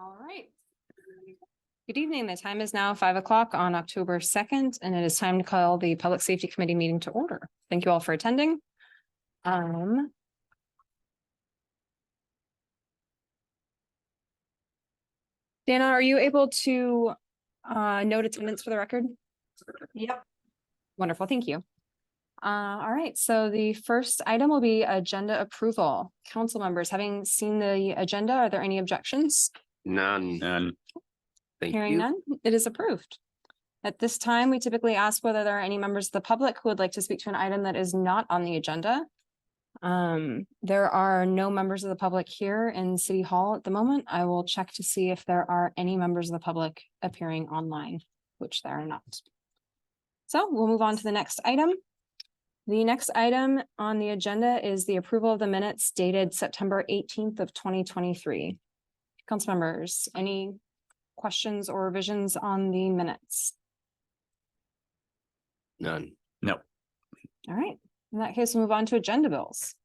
All right. Good evening. The time is now 5 o'clock on October 2nd, and it is time to call the Public Safety Committee meeting to order. Thank you all for attending. Dana, are you able to note attendance for the record? Yep. Wonderful. Thank you. All right. So the first item will be agenda approval. Council members, having seen the agenda, are there any objections? None. Thank Hearing you. none, it is approved. At this time, we typically ask whether there are any members of the public who would like to speak to an item that is not on the agenda. There are no members of the public here in City Hall at the moment. I will check to see if there are any members of the public appearing online, which there are not. So we'll move on to the next item. The next item on the agenda is the approval of the minutes dated September 18th of 2023. Council members, any questions or revisions on the minutes? None. No. All right. In that case, we'll move on to agenda bills.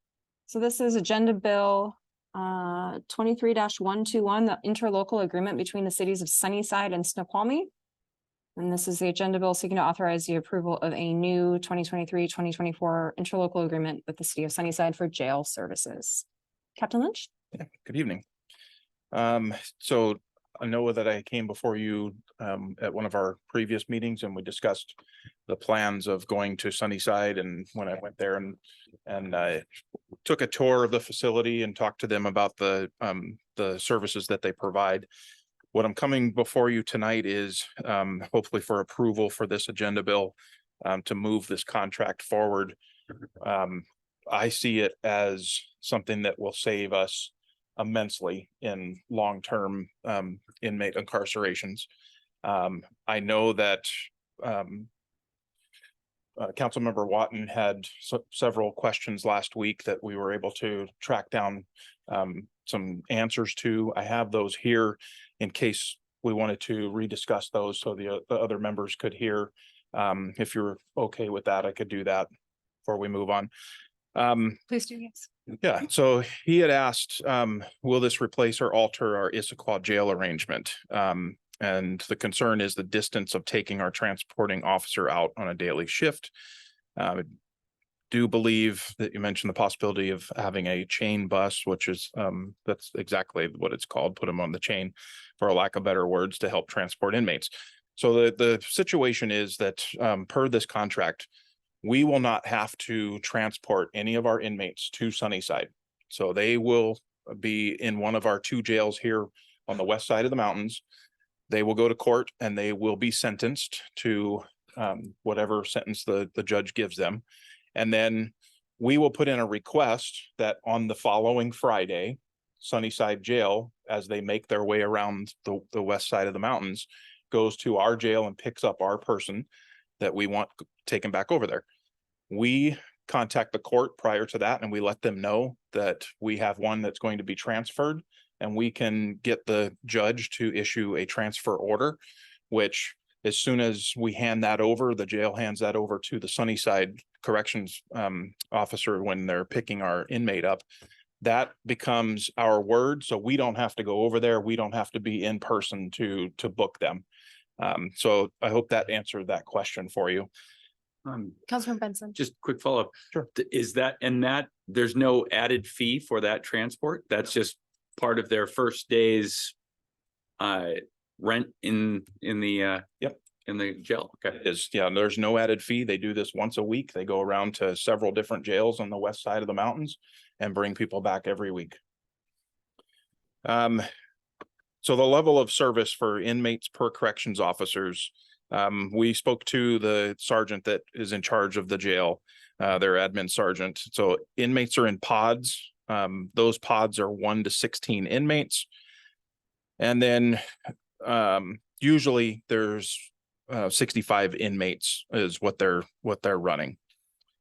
So this is agenda bill 23-121, the interlocal agreement between the cities of Sunnyside and Snoqualmie. And this is the agenda bill seeking to authorize the approval of a new 2023-2024 interlocal agreement with the city of Sunnyside for jail services. Captain Lynch? Yeah, good evening. So I know that I came before you at one of our previous meetings and we discussed the plans of going to Sunnyside, and when I went there and I took a tour of the facility and talked to them about the services that they provide. What I'm coming before you tonight is hopefully for approval for this agenda bill to move this contract forward. I see it as something that will save us immensely in long-term inmate incarcerations. I know that Councilmember Watton had several questions last week that we were able to track down some answers to. I have those here in case we wanted to rediscuss those so the other members could hear. If you're okay with that, I could do that before we move on. Please do, yes. Yeah, so he had asked, will this replace or alter our Issaquah jail arrangement? And the concern is the distance of taking our transporting officer out on a daily shift. I do believe that you mentioned the possibility of having a chain bus, which is that's exactly what it's called, put them on the chain, for a lack of better words, to help transport inmates. So the situation is that per this contract, we will not have to transport any of our inmates to Sunnyside. So they will be in one of our two jails here on the west side of the mountains. They will go to court and they will be sentenced to whatever sentence the judge gives them. And then we will put in a request that on the following Friday, Sunnyside Jail, as they make their way around the west side of the mountains, goes to our jail and picks up our person that we want taken back over there. We contact the court prior to that and we let them know that we have one that's going to be transferred, and we can get the judge to issue a transfer order, which as soon as we hand that over, the jail hands that over to the Sunnyside corrections officer when they're picking our inmate up. That becomes our word. So we don't have to go over there. We don't have to be in person to book them. So I hope that answered that question for you. Councilman Benson. Just quick follow-up. Sure. Is that, and that there's no added fee for that transport? That's just part of their first day's rent in the in the jail. Okay. There's no added fee. They do this once a week. They go around to several different jails on the west side of the mountains and bring people back every week. So the level of service for inmates per corrections officers, we spoke to the sergeant that is in charge of the jail, their admin sergeant. So inmates are in pods. Those pods are 1 to 16 inmates. And then usually there's 65 inmates is what they're running.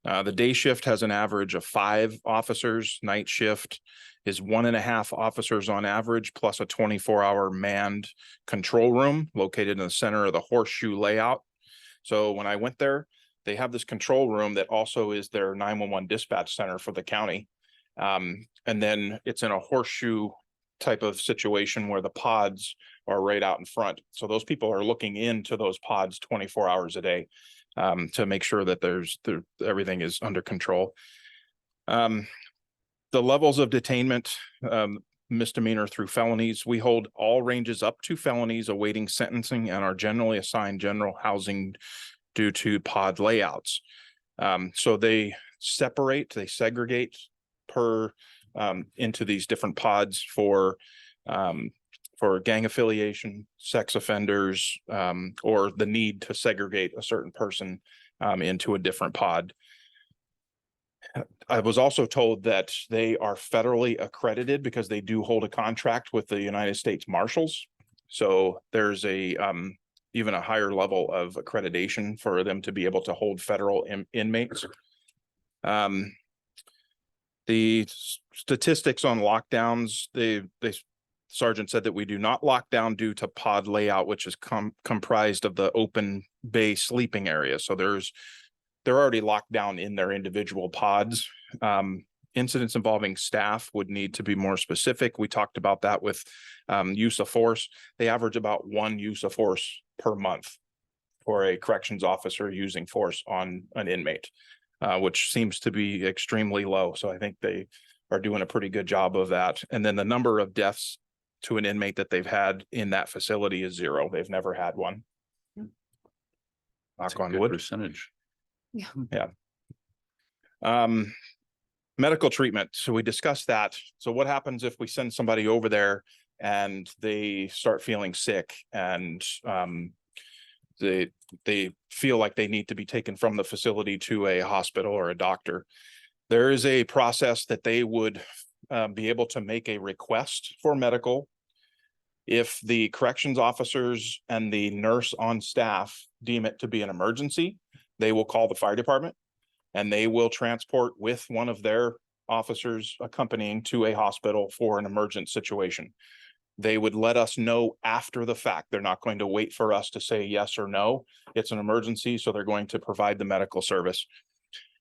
The day shift has an average of 5 officers. Night shift is 1.5 officers on average, plus a 24-hour manned control room located in the center of the horseshoe layout. So when I went there, they have this control room that also is their 911 dispatch center for the county. And then it's in a horseshoe type of situation where the pods are right out in front. So those people are looking into those pods 24 hours a day to make sure that everything is under control. The levels of detainment, misdemeanor through felonies, we hold all ranges up to felonies awaiting sentencing and are generally assigned general housing due to pod layouts. So they segregate per into these different pods for gang affiliation, sex offenders, or the need to segregate a certain person into a different pod. I was also told that they are federally accredited because they do hold a contract with the United States Marshals. So there's even a higher level of accreditation for them to be able to hold federal inmates. The statistics on lockdowns, the sergeant said that we do not lock down due to pod layout, which is comprised of the open bay sleeping area. So they're already locked down in their individual pods. Incidents involving staff would need to be more specific. We talked about that with use of force. They average about 1 use of force per month for a corrections officer using force on an inmate, which seems to be extremely low. So I think they are doing a pretty good job of that. And then the number of deaths to an inmate that they've had in that facility is 0. They've never had one. That's Knock a on good wood. percentage. Medical treatment. So we discussed that. So what happens if we send somebody over there and they start feeling sick and they feel like they need to be taken from the facility to a hospital or a doctor? There is a process that they would be able to make a request for medical. If the corrections officers and the nurse on staff deem it to be an emergency, they will call the fire department and they will transport with one of their officers accompanying to a hospital for an emergent situation. They would let us know after the fact. They're not going to wait for us to say yes or no. It's an emergency, so they're going to provide the medical service.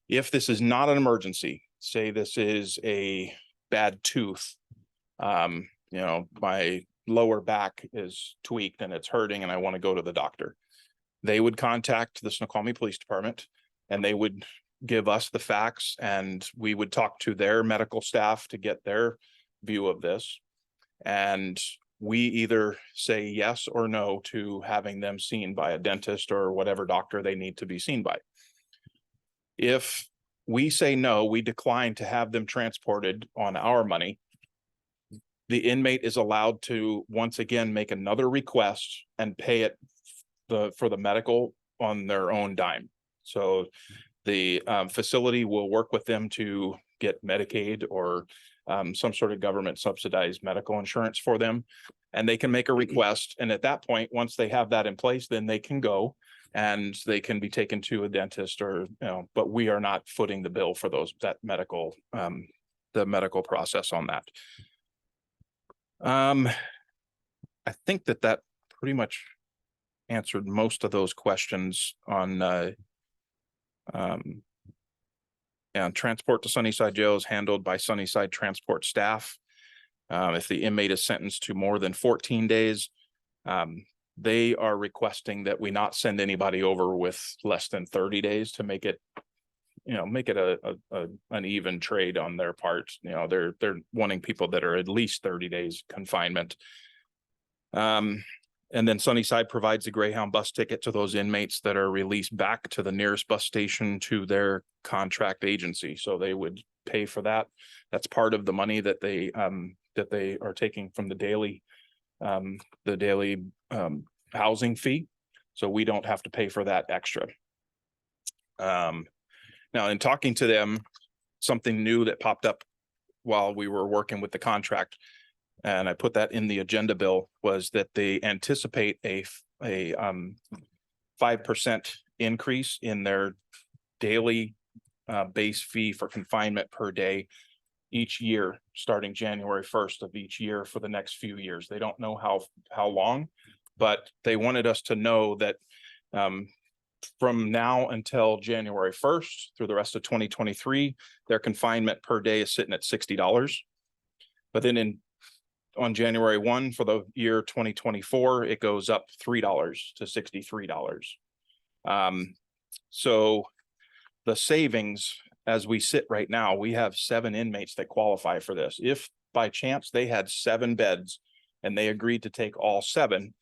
If this is not an emergency, say this is a bad tooth, my lower back is tweaked and it's hurting and I want to go to the doctor, they would contact the Snoqualmie Police Department and they would give us the facts and we would talk to their medical staff to get their view of this. And we either say yes or no to having them seen by a dentist or whatever doctor they need to be seen by. If we say no, we decline to have them transported on our money, the inmate is allowed to once again make another request and pay it for the medical on their own dime. So the facility will work with them to get Medicaid or some sort of government subsidized medical insurance for them. And they can make a request. And at that point, once they have that in place, then they can go and they can be taken to a dentist or, but we are not footing the bill for the medical process on that. I think that pretty much answered most of those questions on and transport to Sunnyside Jail is handled by Sunnyside Transport staff. If the inmate is sentenced to more than 14 days, they are requesting that we not send anybody over with less than 30 days to make it, an even trade on their part. They're wanting people that are at least 30 days confinement. And then Sunnyside provides a Greyhound bus ticket to those inmates that are released back to the nearest bus station to their contract agency. So they would pay for that. That's part of the money that they are taking from the daily housing fee. So we don't have to pay for that extra. Now, in talking to them, something new that popped up while we were working with the contract, and I put that in the agenda bill, was that they anticipate a 5% increase in their daily base fee for confinement per day each year, starting January 1st of each year for the next few years. They don't know how long, but they wanted us to know that from now until January 1st through the rest of 2023, their confinement per day is sitting at $60. But then in on January 1 for the year 2024, it goes up $3 to $63. So the savings, as we sit right now, we have 7 inmates that qualify for this. If by chance they had 7 beds and they agreed to take all 7,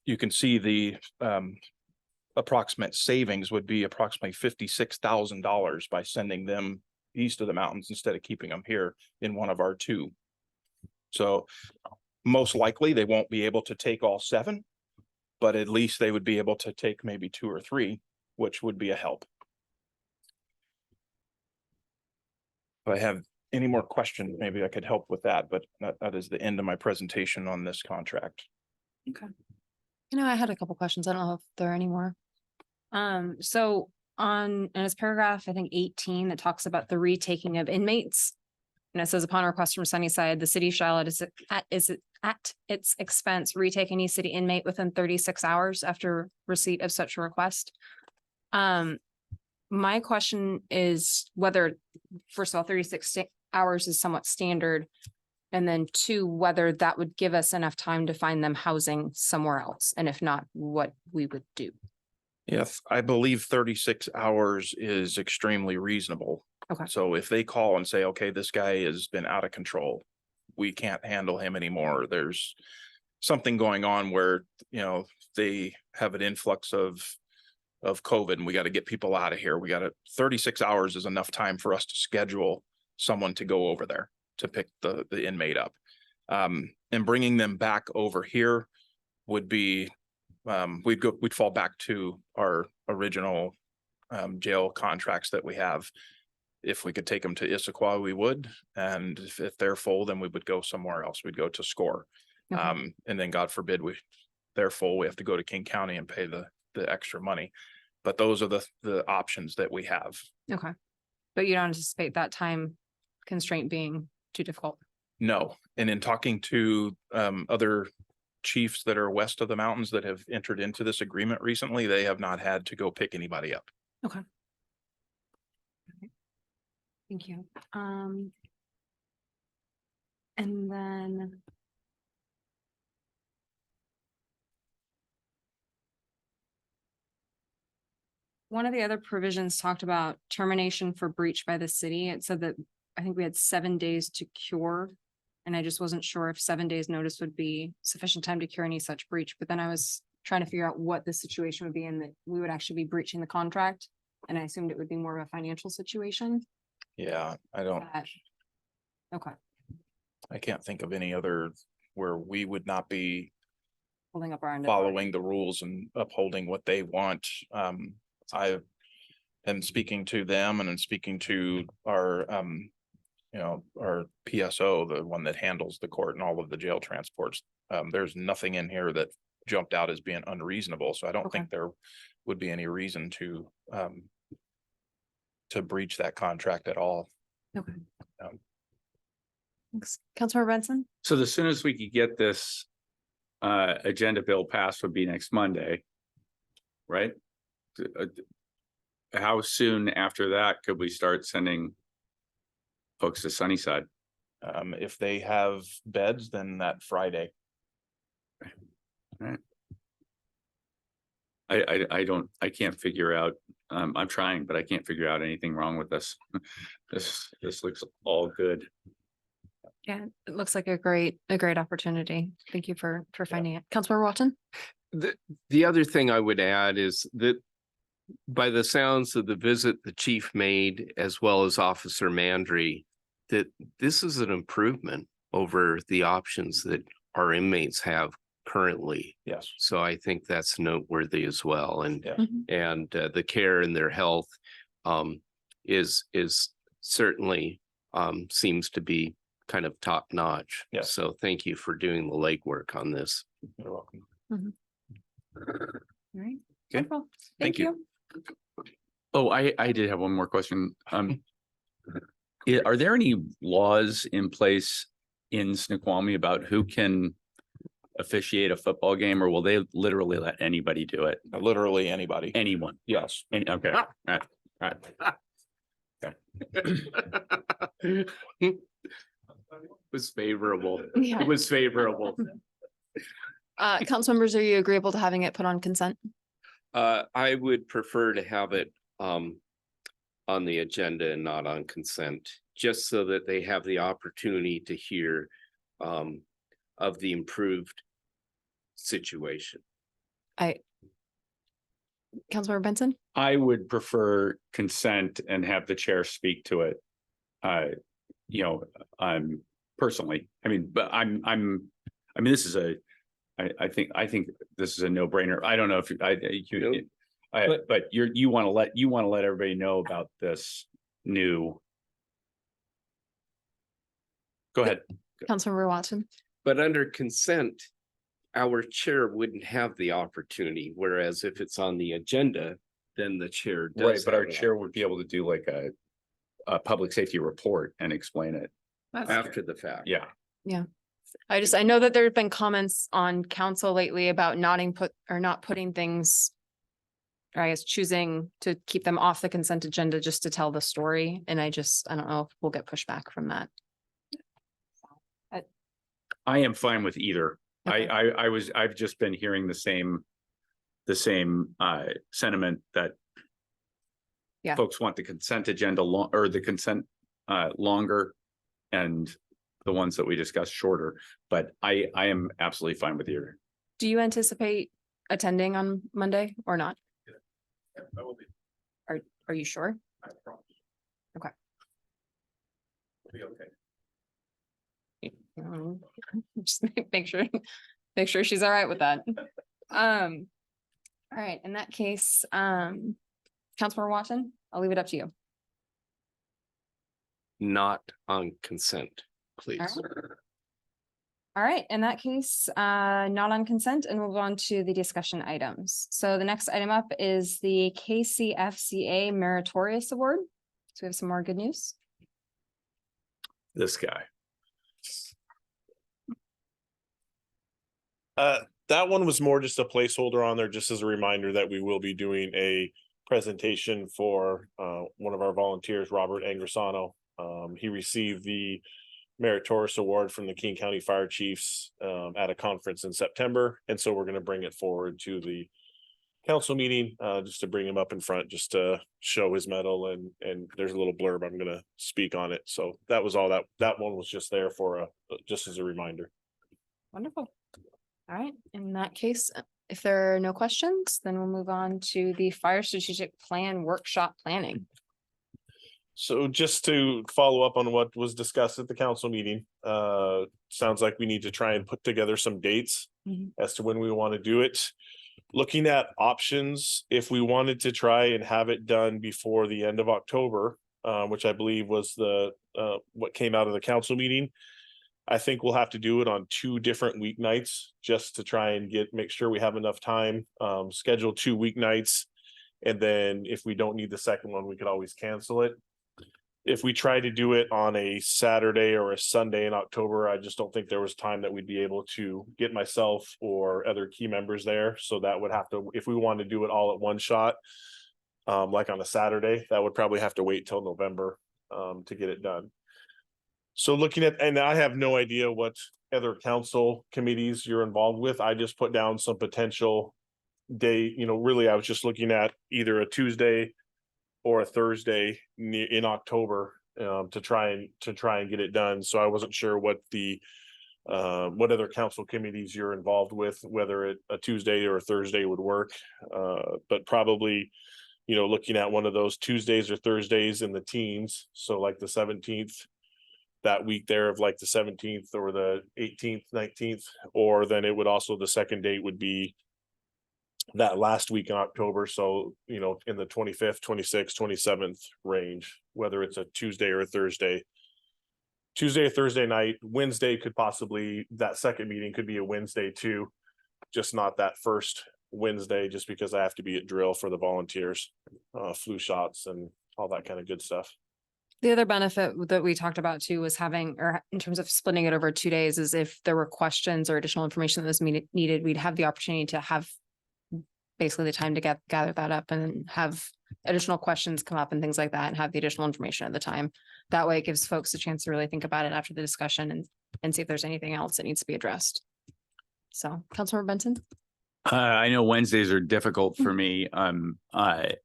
you can see the approximate savings would be approximately $56,000 by sending them east of the mountains instead of keeping them here in one of our 2. So most likely they won't be able to take all 7, but at least they would be able to take maybe 2 or 3, which would be a help. If I have any more questions, maybe I could help with that, but that is the end of my presentation on this contract. Okay. I had a couple questions. I don't know if there are any more. So in its paragraph, I think 18, it talks about the retaking of inmates. And it says, upon request from Sunnyside, the city shall at its expense retake any city inmate within 36 hours after receipt of such a request. My question is whether, first of all, 36 hours is somewhat standard. And then 2, whether that would give us enough time to find them housing somewhere else. And if not, what we would do. Yes, I believe 36 hours is extremely reasonable. Okay. So if they call and say, okay, this guy has been out of control, we can't handle him anymore. There's something going on where, they have an influx of COVID and we got to get people out of here. 36 hours is enough time for us to schedule someone to go over there to pick the inmate up. And bringing them back over here would be, we'd fall back to our original jail contracts that we have. If we could take them to Issaquah, we would. And if they're full, then we would go somewhere else. We'd go to SCORE. Okay. And then God forbid they're full, we have to go to King County and pay the extra money. But those are the options that we have. Okay. But you don't anticipate that time constraint being too difficult? No. And in talking to other chiefs that are west of the mountains that have entered into this agreement recently, they have not had to go pick anybody up. Okay. Thank you. And then one of the other provisions talked about termination for breach by the city. It said that I think we had 7 days to cure. And I just wasn't sure if 7 days notice would be sufficient time to cure any such breach. But then I was trying to figure out what the situation would be and that we would actually be breaching the contract. And I assumed it would be more of a financial situation. Yeah, Okay, I can't think of any other where we would not be holding up our end. following the rules and upholding what they want. I am speaking to them and I'm speaking to our, our PSO, the one that handles the court and all of the jail transports. There's nothing in here that jumped out as being unreasonable. So I don't think there would be any reason to breach that contract at all. Okay. Thanks. Councilmember Benson? So the soonest we could get this agenda bill passed would be next Monday, right? How soon after that could we start sending folks to Sunnyside? If they have beds, then that Friday. Right. I can't figure out, I'm trying, but I can't figure out anything wrong with this. This looks all good. Yeah, it looks like a great opportunity. Thank you for finding it. Councilmember Watson? The other thing I would add is that by the sounds of the visit the chief made, as well as Officer Mandry, that this is an improvement over the options that our inmates have currently. Yes. So I think that's noteworthy as well. And Yeah. the care in their health is certainly seems to be kind of top notch. Yeah. So thank you for doing the legwork on this. You're welcome. All right. Okay. Wonderful. Thank you. Oh, I did have one more question. Are there any laws in place in Snoqualmie about who can officiate a football game, or will they literally let anybody do it? Literally anybody. Anyone? Yes. Okay. All right. Okay. Was favorable. Yeah. It was favorable. Council members, are you agreeable to having it put on consent? I would prefer to have it on the agenda and not on consent, just so that they have the opportunity to hear of the improved situation. Councilmember Benson? I would prefer consent and have the chair speak to it. You know, personally, I mean, but I mean, this is I think this is a no brainer. I don't know if but you want to let everybody know about this new. Go ahead. Councilmember Watson? But under consent, our chair wouldn't have the opportunity, whereas if it's on the agenda, then the chair does. Right, but our have an chair would be able to do like a public safety report and explain it. after the fact. Yeah. I know that there have been comments on council lately about not putting things, or I guess choosing to keep them off the consent agenda just to tell the story. And I don't know if we'll get pushback from that. I am fine with either. Okay. I've just been hearing the same sentiment that Yeah. folks want the consent agenda or the consent longer and the ones that we discussed shorter, but I am absolutely fine with either. Do you anticipate attending on Monday or not? I will be. Are you sure? I promise. Okay. It'll be okay. Just make sure she's all right with that. All right, in that case, Councilmember Watson, I'll leave it up to you. Not on consent, please. All right, in that case, not on consent, and we'll go on to the discussion items. So the next item up is the KCFCA Meritorious Award. So we have some more good news. This guy. That one was more just a placeholder on there, just as a reminder that we will be doing a presentation for one of our volunteers, Robert Angrisano. He received the Meritorious Award from the King County Fire Chiefs at a conference in September. And so we're going to bring it forward to the council meeting just to bring him up in front, just to show his medal. And there's a little blurb I'm going to speak on it. So that was all that one was just there for just as a reminder. Wonderful. All right, in that case, if there are no questions, then we'll move on to the Fire Strategic Plan Workshop Planning. So just to follow up on what was discussed at the council meeting, sounds like we need to try and put together some dates as to when we want to do it. Looking at options, if we wanted to try and have it done before the end of October, which I believe was what came out of the council meeting, I think we'll have to do it on 2 different weeknights just to try and make sure we have enough time, schedule 2 weeknights. And then if we don't need the second one, we could always cancel it. If we try to do it on a Saturday or a Sunday in October, I just don't think there was time that we'd be able to get myself or other key members there. So that would have to, if we want to do it all at one shot, like on a Saturday, that would probably have to wait till November to get it done. So looking at, and I have no idea what other council committees you're involved with. I just put down some potential day, really, I was just looking at either a Tuesday or a Thursday in October to try and get it done. So I wasn't sure what other council committees you're involved with, whether a Tuesday or a Thursday would work. But probably, looking at one of those Tuesdays or Thursdays in the teens. So like the 17th, that week there of like the 17th or the 18th, 19th, or then it would also, the second date would be that last week in October. So, in the 25th, 26th, 27th range, whether it's a Tuesday or a Thursday. Tuesday or Thursday night. Wednesday could possibly, that second meeting could be a Wednesday too, just not that first Wednesday, just because I have to be at drill for the volunteers, flu shots and all that kind of good stuff. The other benefit that we talked about too was having, or in terms of splitting it over 2 days, is if there were questions or additional information that was needed, we'd have the opportunity to have basically the time to gather that up and have additional questions come up and things like that, and have the additional information at the time. That way it gives folks a chance to really think about it after the discussion and see if there's anything else that needs to be addressed. So, Councilmember Benson? I know Wednesdays are difficult for me. But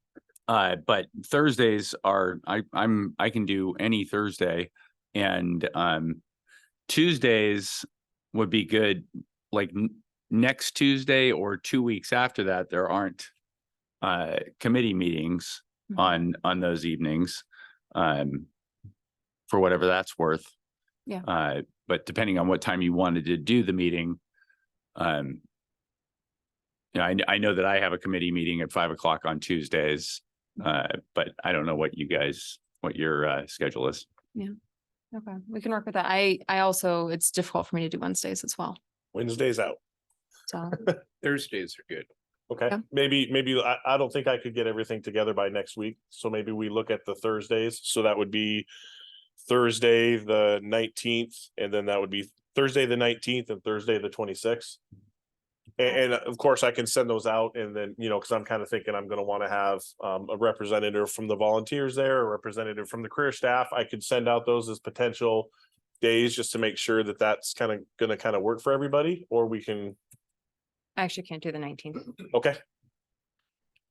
Thursdays are, I can do any Thursday, and Tuesdays would be good. Like next Tuesday or 2 weeks after that, there aren't committee meetings on those evenings, for whatever that's worth. Yeah. But depending on what time you wanted to do the meeting, you know, I know that I have a committee meeting at 5 o'clock on Tuesdays, but I don't know what your schedule is. Okay, we can work with that. I also, it's difficult for me to do Wednesdays as well. Wednesday's out. So, Thursdays are good. Okay, Yeah. maybe I don't think I could get everything together by next week. So maybe we look at the Thursdays. So that would be Thursday, the 19th, and then that would be Thursday, the 19th and Thursday, the 26th. And of course, I can send those out, and then, you know, because I'm kind of thinking I'm going to want to have a representative from the volunteers there, a representative from the career staff. I could send out those as potential days just to make sure that that's kind of going to kind of work for everybody, or we can, I actually can't do the 19th. okay,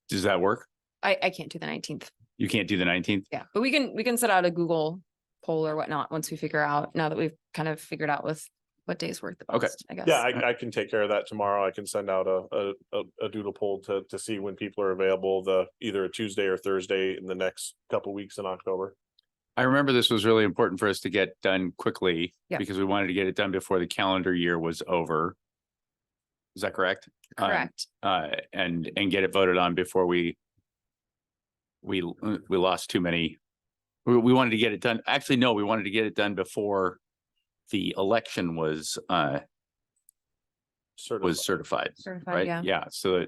Does that work? I can't do the 19th. You can't do the 19th? Yeah, but we can set out a Google poll or whatnot once we figure out, now that we've kind of figured out with what days work the Okay. best, I guess. yeah, I can take care of that tomorrow. I can send out a doodle poll to see when people are available, either a Tuesday or Thursday in the next couple weeks in October. I remember this was really important for us to get done quickly Yeah. because we wanted to get it done before the calendar year was over. Is that correct? Correct. And get it voted on before we lost too many. We wanted to get it done. Actually, no, we wanted to get it done before the election was certified, Certified, right? yeah. Yeah. So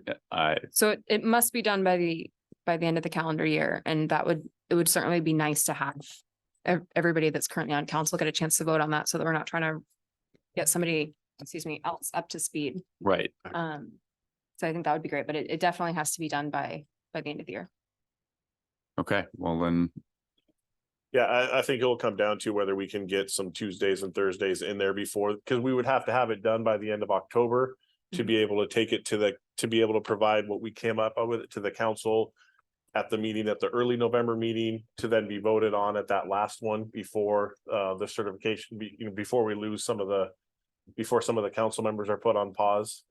So it must be done by the end of the calendar year, and it would certainly be nice to have everybody that's currently on council get a chance to vote on that, so that we're not trying to get somebody, else up to speed. right. So I think that would be great, but it definitely has to be done by the end of the year. Okay. Well, then Yeah, I think it'll come down to whether we can get some Tuesdays and Thursdays in there before, because we would have to have it done by the end of October to be able to take it to be able to provide what we came up with it to the council at the meeting, at the early November meeting, to then be voted on at that last one before the certification, before we lose before some of the council members are put on pause.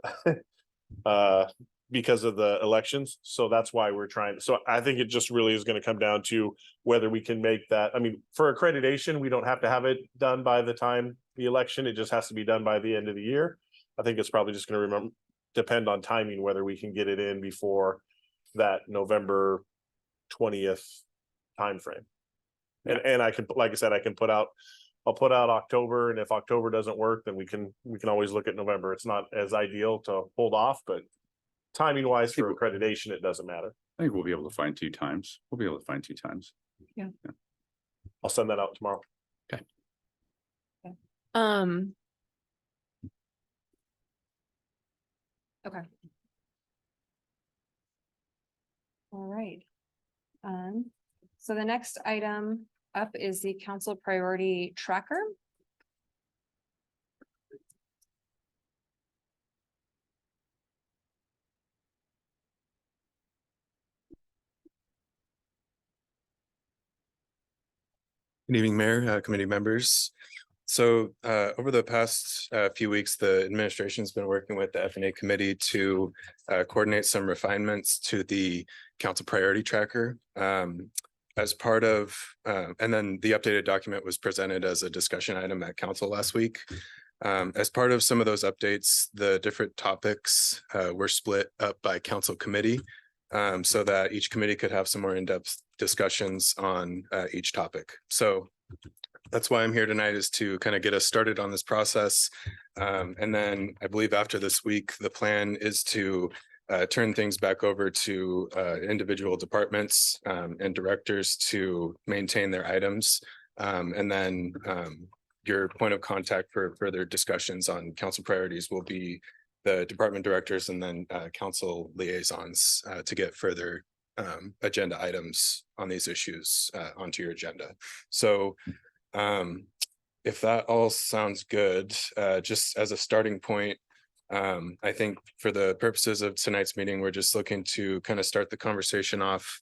Because of the elections. So that's why we're trying. So I think it just really is going to come down to whether we can make that. I mean, for accreditation, we don't have to have it done by the time the election. It just has to be done by the end of the year. I think it's probably just going to depend on timing, whether we can get it in before that November 20th timeframe. And I can, like I said, I'll put out October, and if October doesn't work, then we can always look at November. It's not as ideal to hold off, but timing wise for accreditation, it doesn't matter. I think we'll be able to find two times. Yeah. I'll send that out tomorrow. Okay. All right. So the next item up is the council priority tracker. Good evening, Mayor, committee members. So over the past few weeks, the administration's been working with the F&A committee to coordinate some refinements to the council priority tracker. As part of, and then the updated document was presented as a discussion item at council last week. As part of some of those updates, the different topics were split up by council committee, so that each committee could have some more in-depth discussions on each topic. So that's why I'm here tonight, is to kind of get us started on this process. And then I believe after this week, the plan is to turn things back over to individual departments and directors to maintain their items. And then your point of contact for further discussions on council priorities will be the department directors and then council liaisons to get further agenda items on these issues onto your agenda. So if that all sounds good, just as a starting point, I think for the purposes of tonight's meeting, we're just looking to kind of start the conversation off.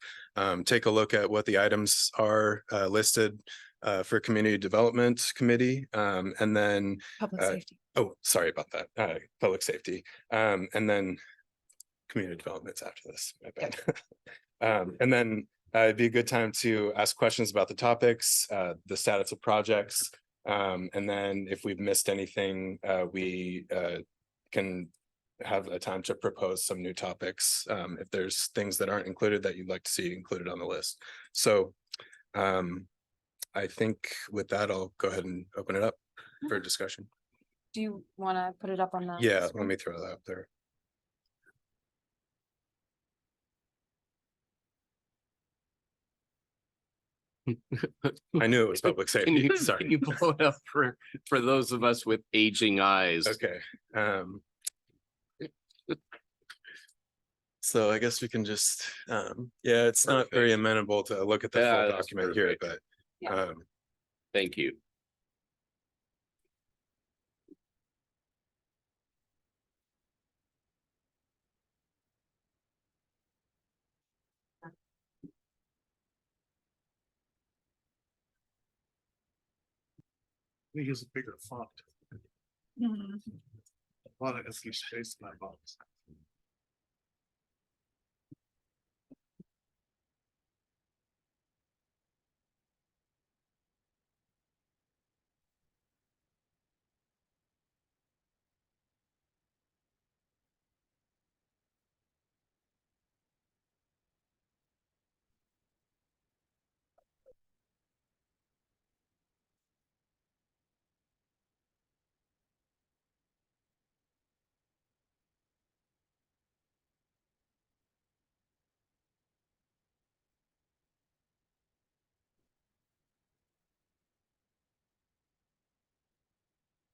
Take a look at what the items are listed for Community Development Committee, and then Public Uh, safety. oh, sorry about that, public safety, and then community development's after this, my bad. And then it'd be a good time to ask questions about the topics, the status of projects. And then if we've missed anything, we can have a time to propose some new topics, if there's things that aren't included that you'd like to see included on the list. So I think with that, I'll go ahead and open it up for discussion. Do you want to put it up on the? Yeah, let screen? me throw that up there. I knew it was public Can safety, you, can sorry. you blow it up for those of us with aging eyes? Okay. So I guess we can just, yeah, it's not very Perfect. amenable to look at the Yeah, full that's document here, perfect. but Yeah. Thank you. We use a bigger font. A lot of empty space in that box.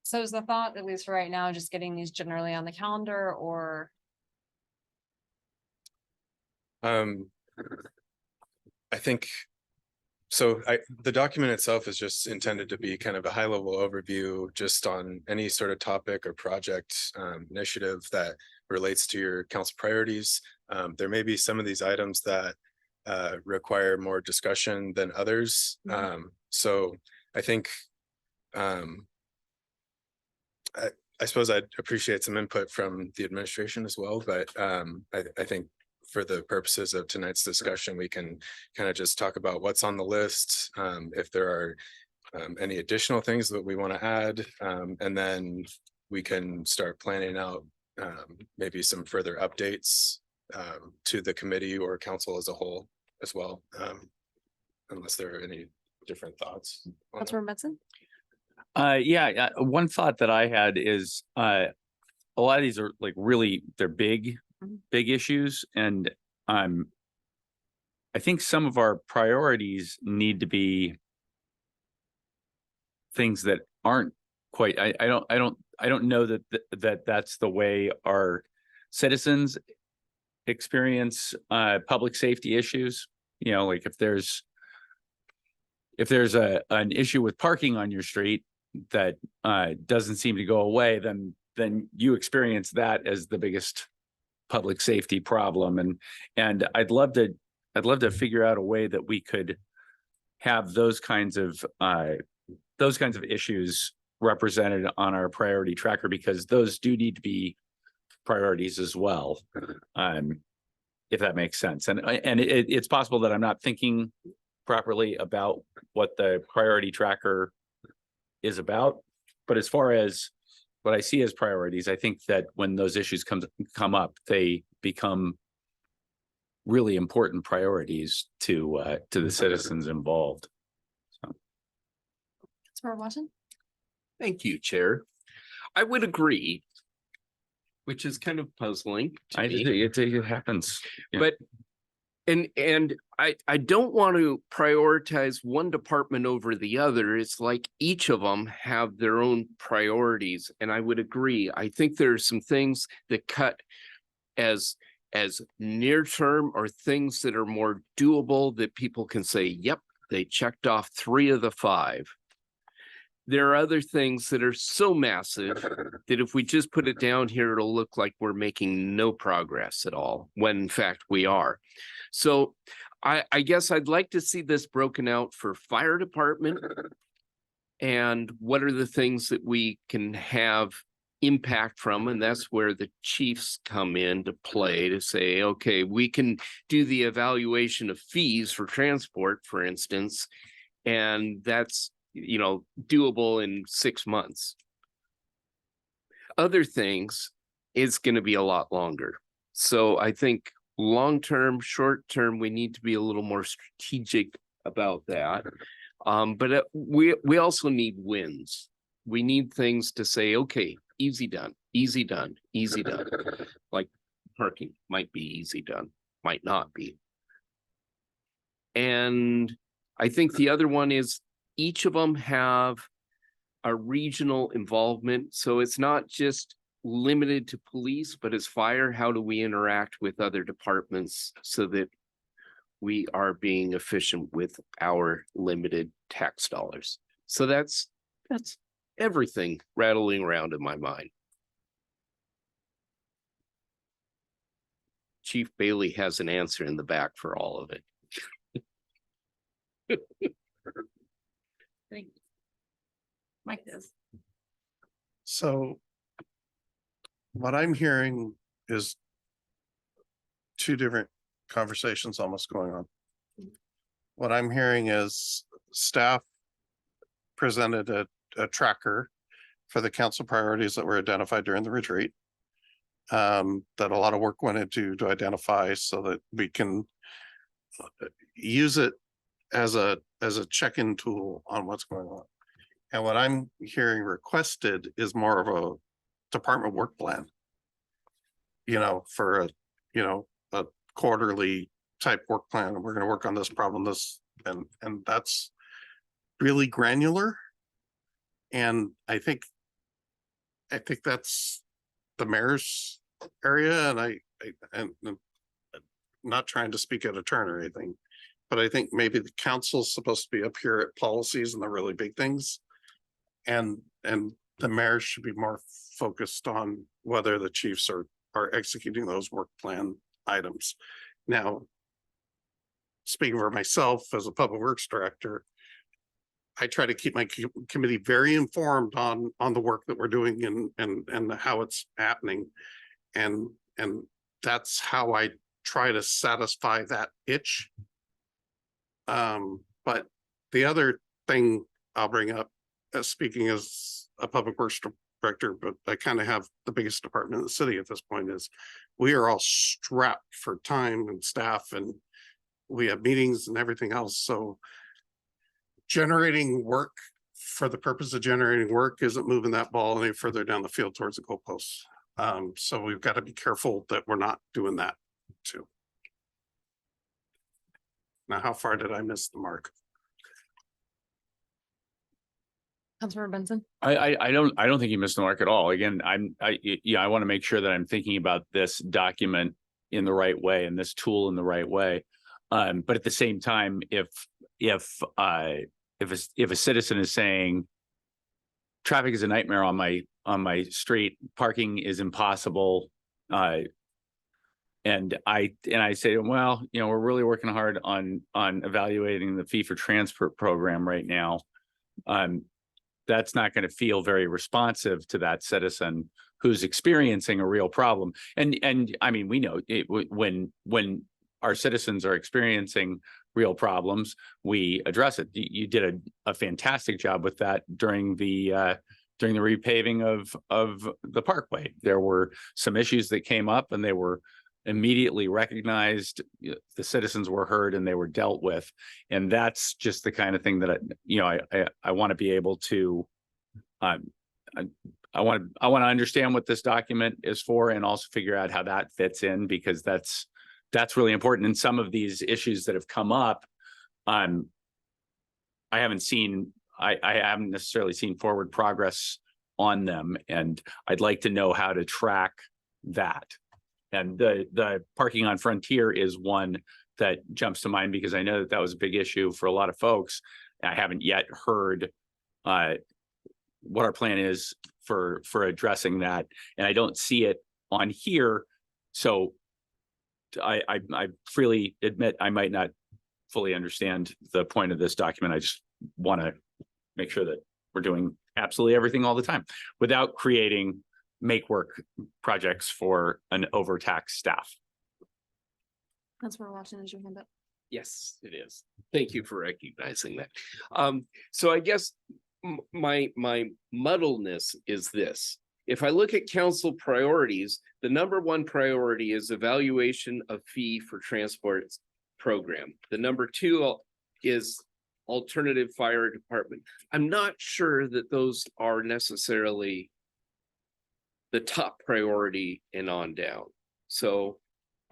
So is the thought, at least for right now, just getting these generally on the calendar or? I think, so the document itself is just intended to be kind of a high level overview just on any sort of topic or project initiative that relates to your council priorities. There may be some of these items that require more discussion than others. So I think I suppose I'd appreciate some input from the administration as well, but I think for the purposes of tonight's discussion, we can kind of just talk about what's on the list, if there are any additional things that we want to add, and then we can start planning out maybe some further updates to the committee or council as a whole as well, unless there are any different thoughts. Councilor Metzen? Yeah, one thought that I had is a lot of these are like really, they're big issues, and I think some of our priorities need to be things that aren't quite, I don't know that that's the way our citizens experience public safety issues. You know, like if there's an issue with parking on your street that doesn't seem to go away, then you experience that as the biggest public safety problem. And I'd love to figure out a way that we could have those kinds of issues represented on our priority tracker, because those do need to be priorities as well. If that makes sense. And it's possible that I'm not thinking properly about what the priority tracker is about. But as far as what I see as priorities, I think that when those issues come up, they become really important priorities to the citizens involved. Councilor Watson? Thank you, Chair. I would agree, which is kind of puzzling to me. It happens. Yeah. But and I don't want to prioritize one department over the other. It's like each of them have their own priorities. And I would agree. I think there are some things that cut as near term, or things that are more doable that people can say, yep, they checked off 3 of the 5. there are other things that are so massive that if we just put it down here, it'll look like we're making no progress at all, when in fact we are. So I guess I'd like to see this broken out for fire department. And what are the things that we can have impact from? And that's where the chiefs come into play to say, okay, we can do the evaluation of fees for transport, for instance, and that's, you know, doable in 6 months. Other things, it's going to be a lot longer. So I think long-term, short-term, we need to be a little more strategic about that. But we also need wins. We need things to say, okay, easy done, easy done, easy done. Like parking might be easy done, might not be. And I think the other one is each of them have a regional involvement. So it's not just limited to police, but as fire, how do we interact with other departments so that we are being efficient with our limited tax dollars? So that's everything rattling around in my mind. Chief Bailey has an answer in the back for all of it. Mike does. So what I'm hearing is two different conversations almost going on. What I'm hearing is staff presented a tracker for the council priorities that were identified during the retreat. That a lot of work went into to identify so that we can use it as a check-in tool on what's going on. And what I'm hearing requested is more of a department work plan. You know, for a quarterly type work plan, and we're going to work on this problem, and that's really granular. And I think that's the mayor's area, and I'm not trying to speak out of turn or anything, but I think maybe the council's supposed to be up here at policies and the really big things. And the mayor should be more focused on whether the chiefs are executing those work plan items. Now, speaking for myself as a public works director, I try to keep my committee very informed on the work that we're doing and how it's happening. And that's how I try to satisfy that itch. But the other thing I'll bring up, speaking as a public works director, but I kind of have the biggest department in the city at this point, is we are all strapped for time and staff, and we have meetings and everything else. So generating work for the purpose of generating work isn't moving that ball any further down the field towards the goalposts. So we've got to be careful that we're not doing that too. Now, how far did I miss the mark? Councilmember Benson? I don't think you missed the mark at all. Again, I want to make sure that I'm thinking about this document in the right way and this tool in the right way. But at the same time, if a citizen is saying traffic is a nightmare on my street, parking is impossible, and I say, well, we're really working hard on evaluating the fee for transport program right now. That's not going to feel very responsive to that citizen who's experiencing a real problem. And I mean, we know when our citizens are experiencing real problems, we address it. You did a fantastic job with that during the repaving of the parkway. There were some issues that came up, and they were immediately recognized. The citizens were heard, and they were dealt with. And that's just the kind of thing that I want to be able to. I want to understand what this document is for, and also figure out how that fits in, because that's really important. And some of these issues that have come up, I haven't necessarily seen forward progress on them, and I'd like to know how to track that. And the parking on Frontier is one that jumps to mind, because I know that was a big issue for a lot of folks. I haven't yet heard what our plan is for addressing that. And I don't see it on here. So I freely admit I might not fully understand the point of this document. I just want to make sure that we're doing absolutely everything all the time without creating make work projects for an overtaxed staff. That's what we're watching as your hand up. Yes, it is. Thank you for recognizing that. So I guess my muddleness is this. If I look at council priorities, the number one priority is evaluation of fee for transport program. The number two is alternative fire department. I'm not sure that those are necessarily the top priority and on down. So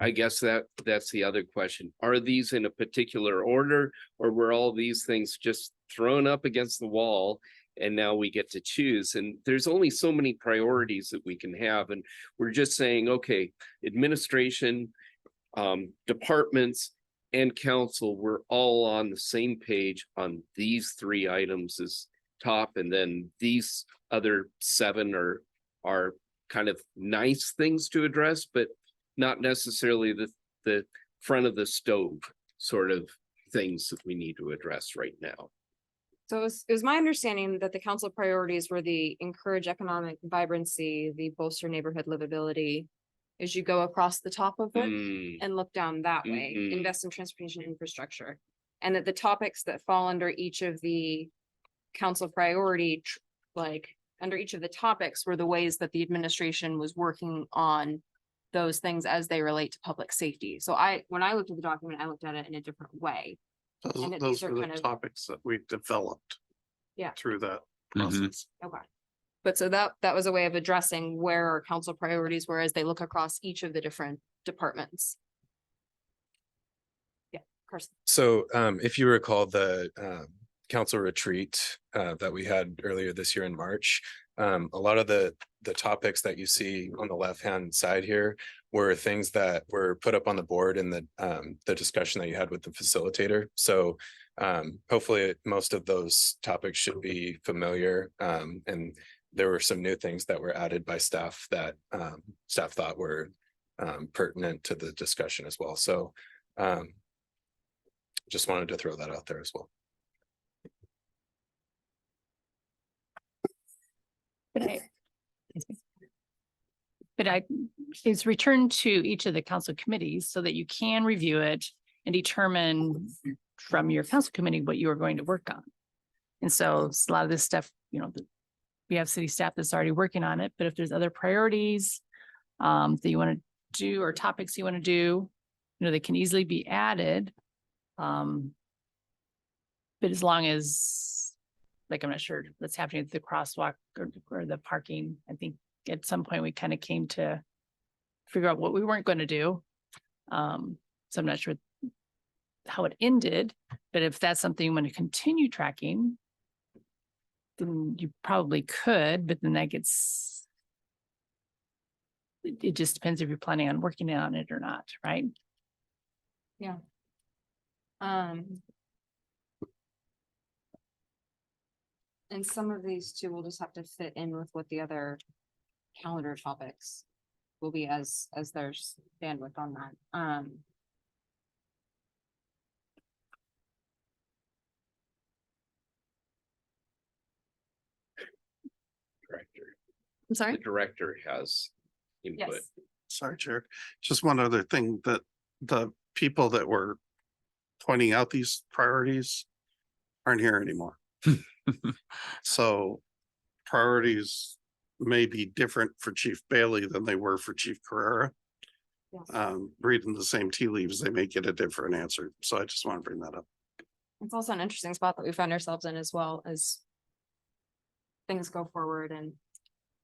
I guess that's the other question. Are these in a particular order, or were all these things just thrown up against the wall and now we get to choose? And there's only so many priorities that we can have. And we're just saying, okay, administration, departments, and council, we're all on the same page on these three items as top, and then these other 7 are kind of nice things to address, but not necessarily the front of the stove sort of things that we need to address right now. So it was my understanding that the council priorities were the encourage economic vibrancy, the bolster neighborhood livability, as you go across the top of it and look down that way, Mhm. invest in transportation infrastructure. And that the topics that fall under each of the council priority, like under each of the topics, were the ways that the administration was working on those things as they relate to public safety. So when I looked at the document, I looked at it in a different way. And that Those these are were the kind of- topics that we developed. Yeah. Through that Mhm. process. Okay. But so that was a way of addressing where our council priorities were as they look across each of the different departments. Yeah, Carson. So if you recall the council retreat that we had earlier this year in March, a lot of the topics that you see on the left-hand side here were things that were put up on the board in the discussion that you had with the facilitator. So hopefully most of those topics should be familiar, and there were some new things that were added by staff that staff thought were pertinent to the discussion as well. So just wanted to throw that out there as well. But it's returned to each of the council committees so that you can review it and determine from your council committee what you are going to work on. And so a lot of this stuff, we have city staff that's already working on it, but if there's other priorities that you want to do or topics you want to do, they can easily be added. But as long as, like, I'm not sure what's happening with the crosswalk or the parking, I think at some point we kind of came to figure out what we weren't going to do. So I'm not sure how it ended, but if that's something you want to continue tracking, then you probably could, but then that gets, it just depends if you're planning on working on it or not, right? Yeah. And some of these too will just have to fit in with what the other calendar topics will be as there's bandwidth on that. Director. I'm sorry? The director has input. Yes. Sorry, Chair. Just one other thing, that the people that were pointing out these priorities aren't here anymore. So priorities may be different for Chief Bailey than they were for Chief Carrera. Yes. Reading the same tea leaves, they may get a different answer. So I just want to bring that up. It's also an interesting spot that we find ourselves in as well as things go forward and,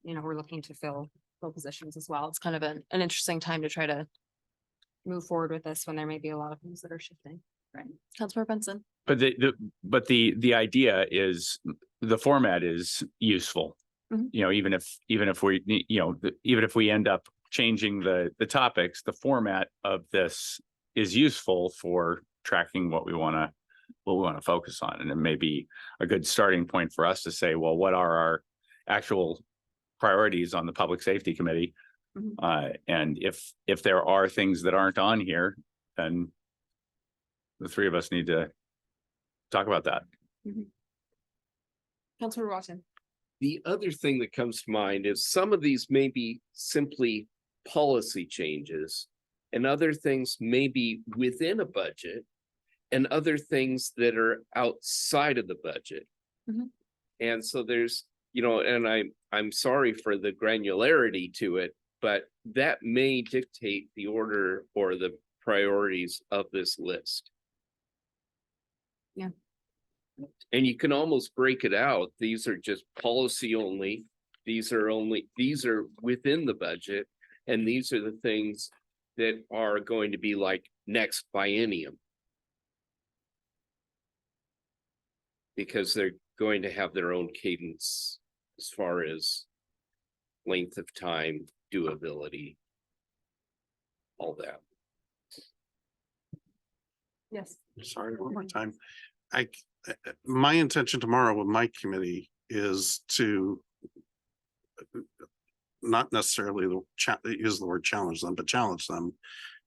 we're looking to fill positions as well. It's kind of an interesting time to try to move forward with this when there may be a lot of things that are shifting. Right. Councilor Benson. But the idea is the format is useful. Mhm. Even if we, even if we end up changing the topics, the format of this is useful for tracking what we want to focus on. And it may be a good starting point for us to say, well, what are actual priorities on the Public Safety Committee. Mhm. And if there are things that aren't on here, then the three of us need to talk about that. Councilor Watson. The other thing that comes to mind is some of these may be simply policy changes. And other things may be within a budget. And other things that are outside of the budget. Mhm. And so there's, and I'm sorry for the granularity to it, but that may dictate the order or the priorities of this list. Yeah. And you can almost break it out. These are just policy only. These are within the budget. And these are the things that are going to be like next biennium. Because they're going to have their own cadence as far as length of time, doability, all that. Yes. Sorry, one more time. My intention tomorrow with my committee is to not necessarily use the word challenge them, but challenge them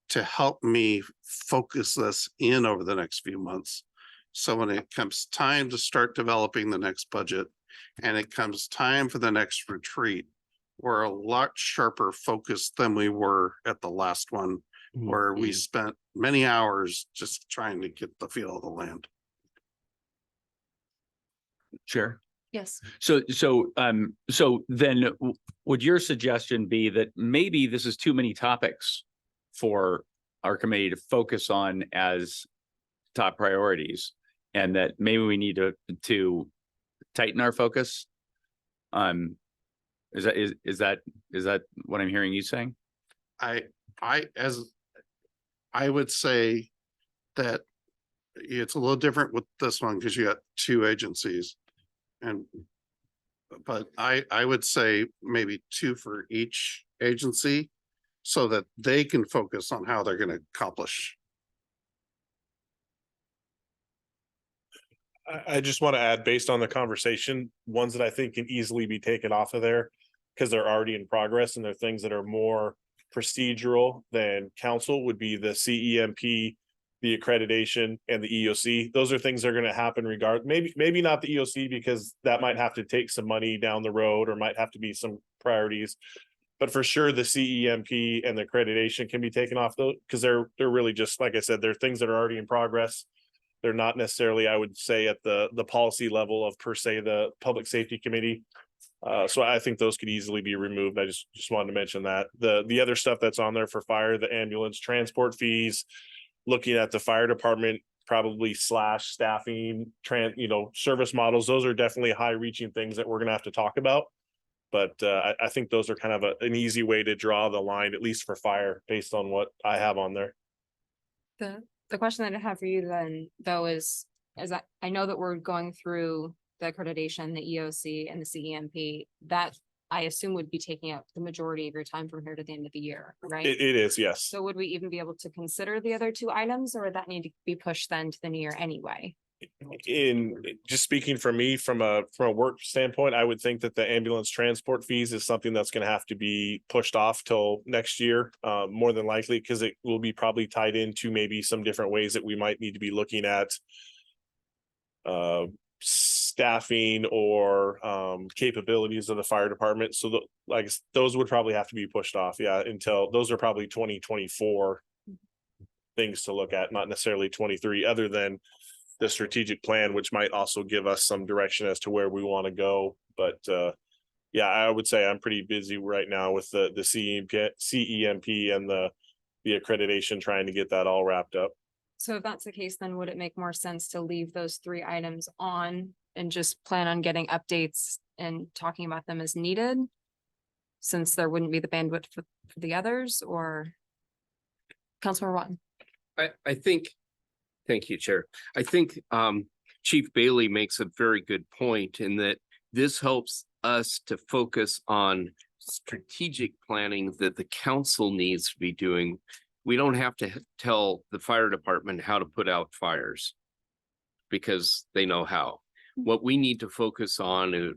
to help me focus this in over the next few months. So when it comes time to start developing the next budget and it comes time for the next retreat, we're a lot sharper focused than we were at the last one, where we spent many hours just trying to get the feel of the land. Sure. Yes. So then would your suggestion be that maybe this is too many topics for our committee to focus on as top priorities, and that maybe we need to tighten our focus? Is that what I'm hearing you saying? I would say that it's a little different with this one because you got two agencies. But I would say maybe two for each agency so that they can focus on how they're going to accomplish. I just want to add, based on the conversation, ones that I think can easily be taken off of there because they're already in progress and they're things that are more procedural than council would be the CEMP, the accreditation, and the EOC. Those are things that are going to happen maybe not the EOC because that might have to take some money down the road or might have to be some priorities. But for sure, the CEMP and the accreditation can be taken off those because they're really just, like I said, they're things that are already in progress. They're not necessarily, I would say, at the policy level of per se the Public Safety Committee. So I think those could easily be removed. I just wanted to mention that. The other stuff that's on there for fire, the ambulance transport fees, looking at the fire department, probably staffing, service models. Those are definitely high reaching things that we're going to have to talk about. But I think those are kind of an easy way to draw the line, at least for fire, based on what I have on there. The question that I have for you then, though, is that I know that we're going through the accreditation, the EOC and the CEMP, that I assume would be taking up the majority of your time from here to the end of the year, right? It is, yes. So would we even be able to consider the other two items, or would that need to be pushed then to the new year anyway? In just speaking for me from a work standpoint, I would think that the ambulance transport fees is something that's going to have to be pushed off till next year, more than likely, because it will be probably tied into maybe some different ways that we might need to be looking at staffing or capabilities of the fire department. So those would probably have to be pushed off, until those are probably 2024 things to look at, not necessarily 23, other than the strategic plan, which might also give us some direction as to where we want to go. But I would say I'm pretty busy right now with the CEMP and the accreditation, trying to get that all wrapped up. So if that's the case, then would it make more sense to leave those three items on and just plan on getting updates and talking about them as needed? Since there wouldn't be the bandwidth for the others, or Councilor Watton? I think, thank you, Chair. I think Chief Bailey makes a very good point in that this helps us to focus on strategic planning that the council needs to be doing. We don't have to tell the fire department how to put out fires because they know how. what we need to focus on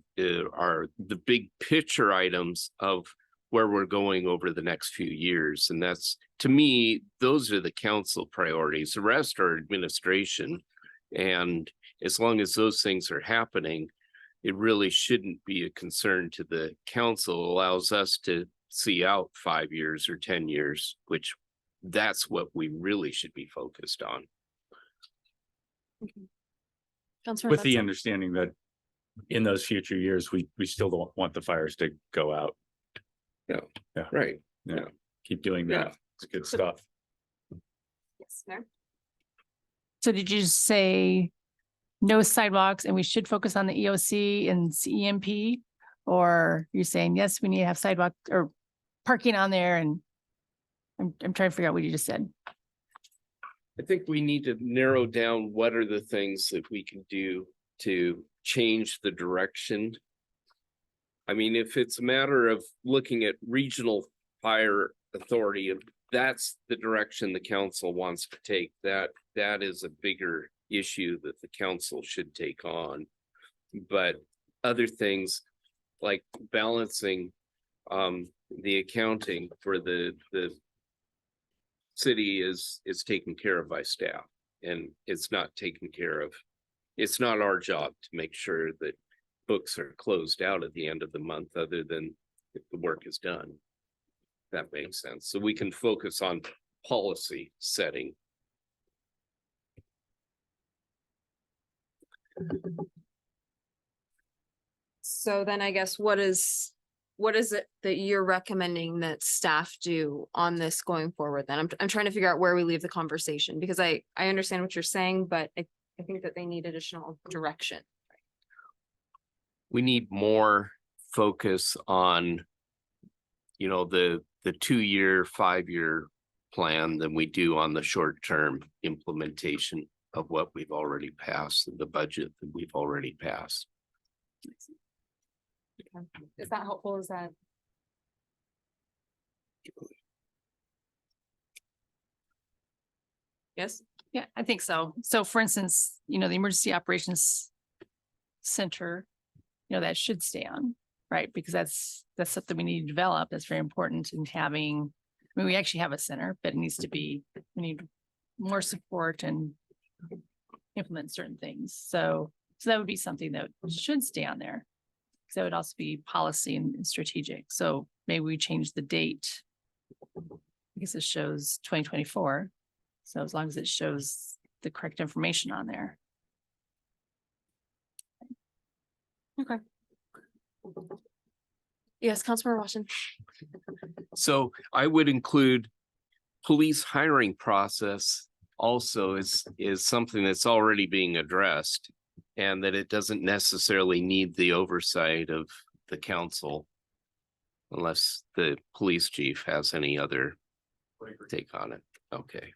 are the big picture items of where we're going over the next few years. And that's, to me, those are the council priorities. The rest are administration. And as long as those things are happening, it really shouldn't be a concern to the council. It allows us to see out 5 years or 10 years, which that's what we really should be focused on. Councilor With the Hudson? understanding that in those future years, we still don't want the fires to go out. Right. Yeah, keep doing that. It's good stuff. Yes, Mayor? So did you just say no sidewalks and we should focus on the EOC and CEMP? Or you're saying, yes, we need to have sidewalk or parking on there, and I'm trying to figure out what you just said. I think we need to narrow down what are the things that we can do to change the direction. I mean, if it's a matter of looking at regional fire authority, if that's the direction the council wants to take, that is a bigger issue that the council should take on. But other things like balancing the accounting for the city is taken care of by staff, and it's not taken care of. It's not our job to make sure that books are closed out at the end of the month, other than if the work is done. That makes sense. So we can focus on policy setting. So then I guess what is it that you're recommending that staff do on this going forward then? I'm trying to figure out where we leave the conversation, because I understand what you're saying, but I think that they need additional direction. We need more focus on, you know, the 2-year, 5-year plan than we do on the short-term implementation of what we've already passed, the budget that we've already passed. Okay. Is that helpful? Is that? Yes? Yeah, I think so. So for instance, you know, the Emergency Operations Center, you know, that should stay on, right? Because that's something we need to develop. That's very important in having, I mean, we actually have a center, but it needs to be, we need more support and implement certain things. So that would be something that should stay on there. So that would also be policy and strategic. So maybe we change the date, because it shows 2024. So as long as it shows the correct information on there. Okay. Yes, Councilmember Washington. So I would include police hiring process also is something that's already being addressed, and that it doesn't necessarily need the oversight of the council unless the police chief has any other take on it. Okay.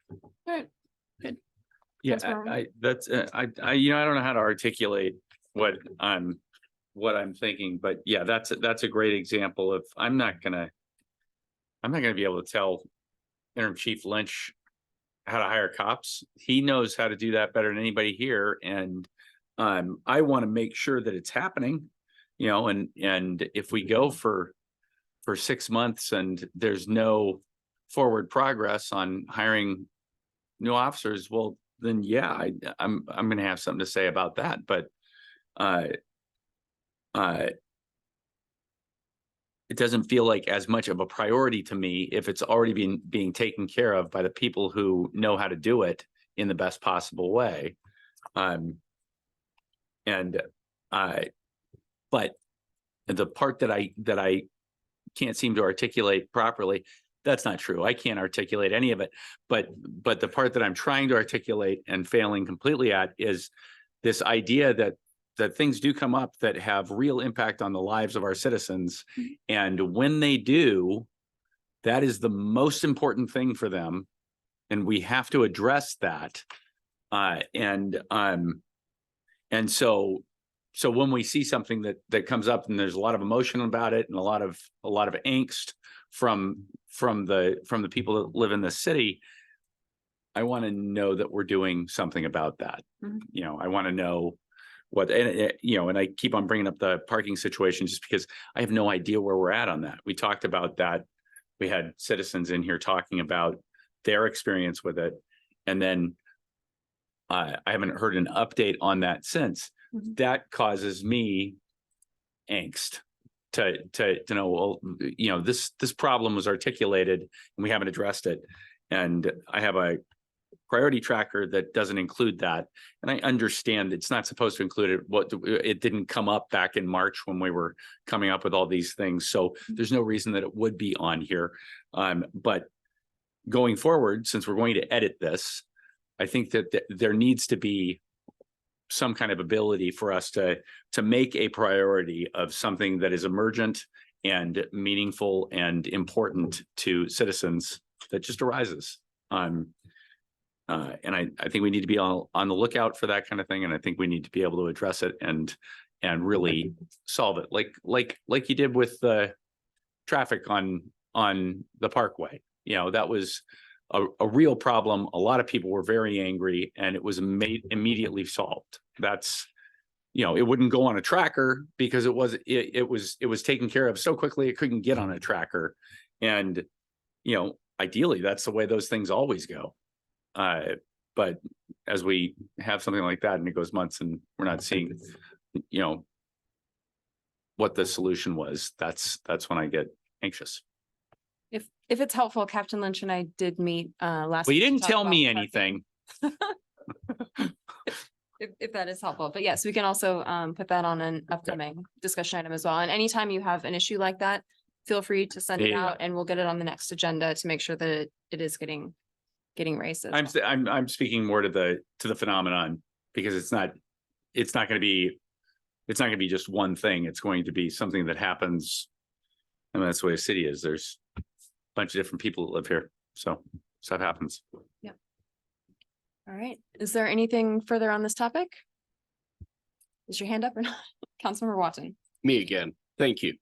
Yeah, Councilmember I that's you know, I don't know how to articulate what I'm thinking, but yeah, that's a great example of I'm not gonna be able to tell Interim Chief Lynch how to hire cops. He knows how to do that better than anybody here, and I want to make sure that it's happening, you know, and if we go for 6 months and there's no forward progress on hiring new officers, well, then yeah, I'm gonna have something to say about that. But it doesn't feel like as much of a priority to me if it's already being taken care of by the people who know how to do it in the best possible way. But the part that I can't seem to articulate properly, that's not true. I can't articulate any of it, but the part that I'm trying to articulate and failing completely at is this idea that things do come up that have real impact on the lives of our citizens. And when they do, that is the most important thing for them. And we have to address that. And so when we see something that comes up and there's a lot of emotion about it and a lot of angst from the people that live in the city, I want to know that we're doing something about that. You know, I want to know what, and you know, and I keep on bringing up the parking situation just because I have no idea where we're at on that. We talked about that. We had citizens in here talking about their experience with it. And then I haven't heard an update on that since. That causes me angst to know, well, you know, this problem was articulated and we haven't addressed it. And I have a priority tracker that doesn't include that. And I understand it's not supposed to include it. It didn't come up back in March when we were coming up with all these things. So there's no reason that it would be on here. But going forward, since we're going to edit this, I think that there needs to be some kind of ability for us to make a priority of something that is emergent and meaningful and important to citizens that just arises. And I think we need to be on the lookout for that kind of thing. And I think we need to be able to address it and really solve it like you did with the traffic on the Parkway. You know, that was a real problem. A lot of people were very angry and it was immediately solved. That's, you know, it wouldn't go on a tracker because it was taken care of so quickly it couldn't get on a tracker. And, you know, ideally that's the way those things always go. But as we have something like that and it goes months and we're not seeing, you know, what the solution was, that's when I get anxious. If it's helpful, Captain Lynch and I did meet last. Well, you week to didn't talk tell about me parking. anything. If that is helpful, but yes, we can also put that on an upcoming discussion item as well. And anytime you have an issue like that, feel free to send it Yeah. out and we'll get it on the next agenda to make sure that it is getting raised. as well. I'm speaking more to the phenomenon because it's not going to be just one thing. It's going to be something that happens. I mean, that's the way a city is. There's a bunch of different people that live here. So stuff happens. All right. Is there anything further on this topic? Is your hand up or not? Councilmember Watson. Me again. Thank you.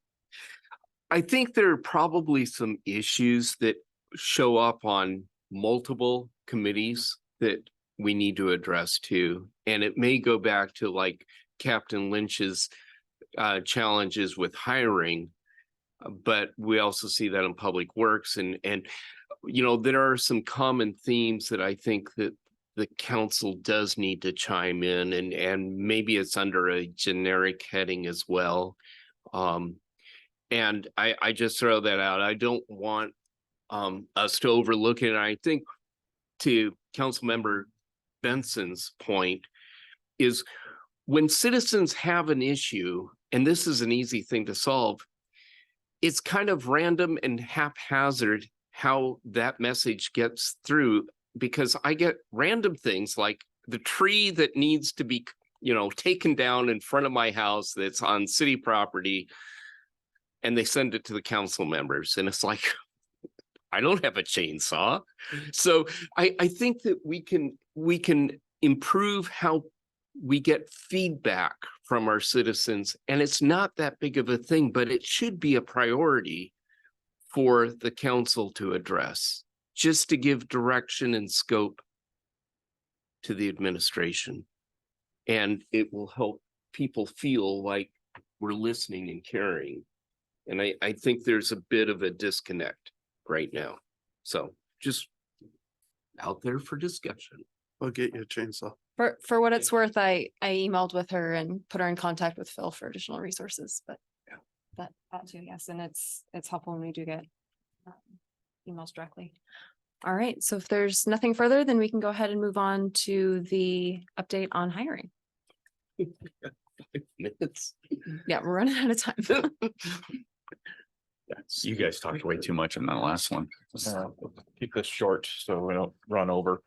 I think there are probably some issues that show up on multiple committees that we need to address too. And it may go back to like Captain Lynch's challenges with hiring, but we also see that in public works and you know, there are some common themes that I think that the council does need to chime in and maybe it's under a generic heading as well. And I just throw that out. I don't want us to overlook it. And I think to Councilmember Benson's point is when citizens have an issue, and this is an easy thing to solve, it's kind of random and haphazard how that message gets through, because I get random things like the tree that needs to be, you know, taken down in front of my house that's on city property, and they send it to the council members. And it's like, I don't have a chainsaw. So I think that we can improve how we get feedback from our citizens. And it's not that big of a thing, but it should be a priority for the council to address, just to give direction and scope to the administration. And it will help people feel like we're listening and caring. And I think there's a bit of a disconnect right now. So just out there for discussion. I'll get you a chainsaw. For what it's worth, I emailed with her and put her in contact with Phil for additional resources, but that too, yes. And it's helpful when we do get emails directly. All right. So if there's nothing further, then we can go ahead and move on to the update on hiring. 5 minutes. Yeah, we're running out of time. You guys talked way too much on that last one. Keep this short so we don't run over.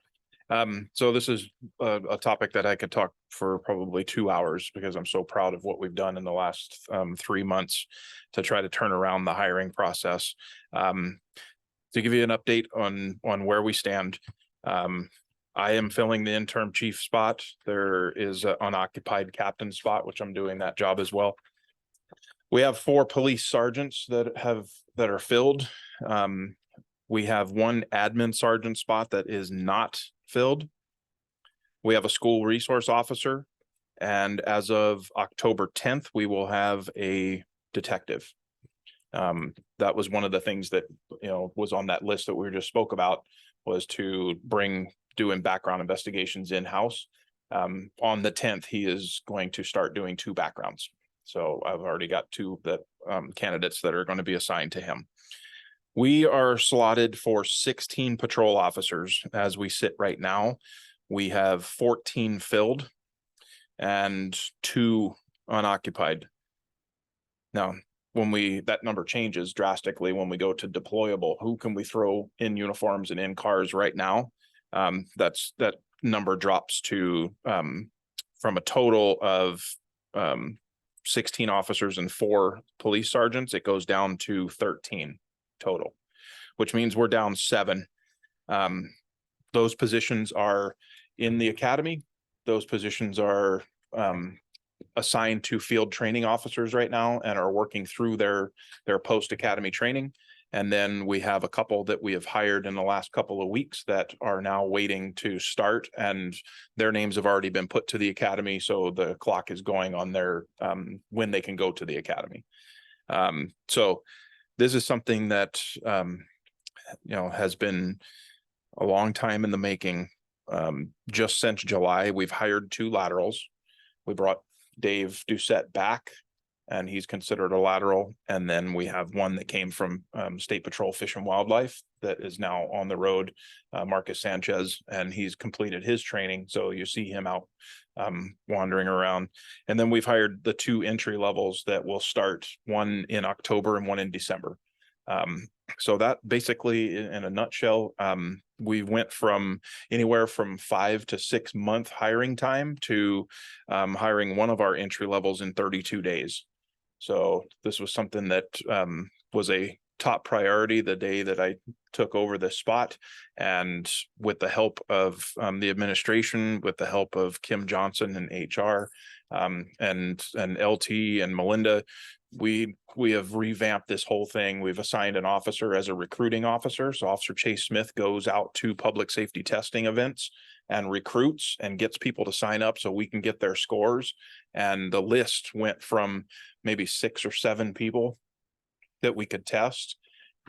So this is a topic that I could talk for probably 2 hours because I'm so proud of what we've done in the last 3 months to try to turn around the hiring process. To give you an update on where we stand, I am filling the interim chief spot. There is an unoccupied captain spot, which I'm doing that job as well. We have 4 police sergeants that are filled. We have 1 admin sergeant spot that is not filled. We have a school resource officer And as of October 10th, we will have a detective. That was one of the things that, was on that list that we just spoke about, was to doing background investigations in-house. On the 10th, he is going to start doing 2 backgrounds. So I've already got 2 candidates that are going to be assigned to him. We are slotted for 16 patrol officers as we sit right now. We have 14 filled and 2 unoccupied. Now, that number changes drastically when we go to deployable. Who can we throw in uniforms and in cars right now? That number drops to from a total of 16 officers and 4 police sergeants, it goes down to 13 total, which means we're down 7. Those positions are in the academy. Those positions are assigned to field training officers right now and are working through their post-academy training. And then we have a couple that we have hired in the last couple of weeks that are now waiting to start, and their names have already been put to the academy. So the clock is going on their when they can go to the academy. So this is something that, has been a long time in the making. Just since July, we've hired 2 laterals. We brought Dave Doucette back, and he's considered a lateral. And then we have one that came from State Patrol Fish and Wildlife that is now on the road, Marcus Sanchez, and he's completed his training. So you see him out wandering around. And then we've hired the 2 entry levels that will start, one in October and one in December. So that basically, in a nutshell, we went from anywhere from 5 to 6 month hiring time to hiring one of our entry levels in 32 days. So this was something that was a top priority the day that I took over this spot. And with the help of the administration, with the help of Kim Johnson and HR, and LT and Melinda, we have revamped this whole thing. We've assigned an officer as a recruiting officer. So Officer Chase Smith goes out to public safety testing events and recruits and gets people to sign up so we can get their scores. And the list went from maybe 6 or 7 people that we could test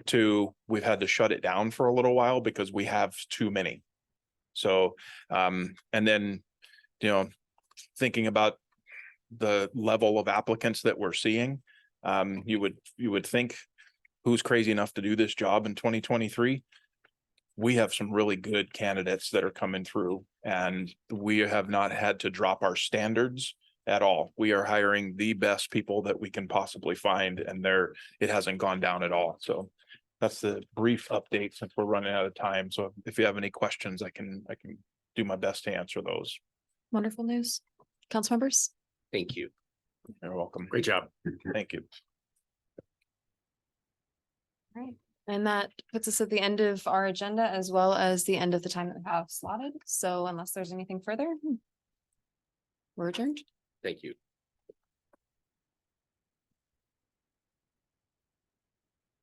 to we've had to shut it down for a little while because we have too many. So, and then, thinking about the level of applicants that we're seeing, you would think, who's crazy enough to do this job in 2023? We have some really good candidates that are coming through, and we have not had to drop our standards at all. We are hiring the best people that we can possibly find, and it hasn't gone down at all. So that's the brief update since we're running out of time. So if you have any questions, I can do my best to answer those. Wonderful news. Council members? Thank you. You're welcome. Great job. Thank you. Right. And that puts us at the end of our agenda, as well as the end of the time that we have slotted. So unless there's anything further, we're adjourned. Thank you.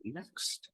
Next.